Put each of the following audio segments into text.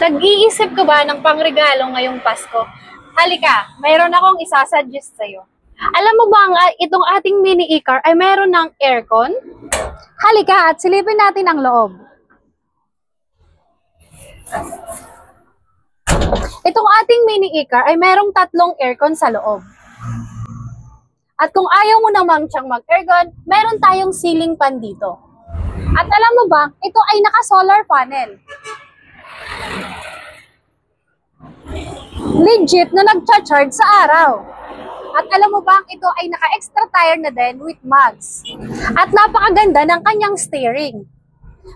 Nag-iisip ka ba ng pangregalo ngayong Pasko? Halika, mayroon akong isasuggest sa'yo. Alam mo ba itong ating mini e-car ay mayroon ng aircon? Halika at silipin natin ang loob. Itong ating mini e-car ay mayroong 3 aircon sa loob. At kung ayaw mo naman siyang mag-aircon, meron tayong ceiling fan dito. At alam mo ba, ito ay naka-solar panel. Legit na nagcha-charge sa araw. At alam mo ba, ito ay naka-extra tire na din with mags. At napakaganda ng kanyang steering.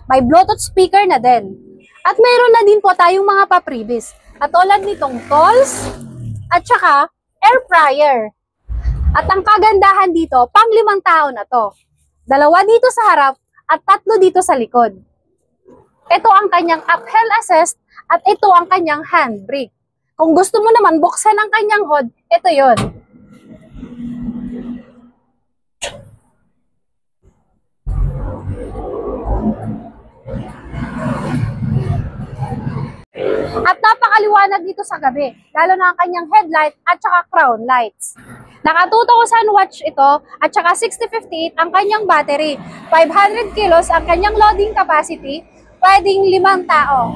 May Bluetooth speaker na din. At mayroon na din po tayong mga papribis. At tulad nitong tools at saka air fryer. At ang kagandahan dito, pang 5 tao na to. 2 dito sa harap at 3 dito sa likod. Ito ang kanyang uphill assist at ito ang kanyang handbrake. Kung gusto mo naman buksan ang kanyang hood, ito yon. At napakaliwanag dito sa gabi, lalo na ang kanyang headlight at saka crown lights. Naka 2,000 watts ito at saka 6058 ang kanyang battery. 500 kilos ang kanyang loading capacity, pwedeng 5 tao.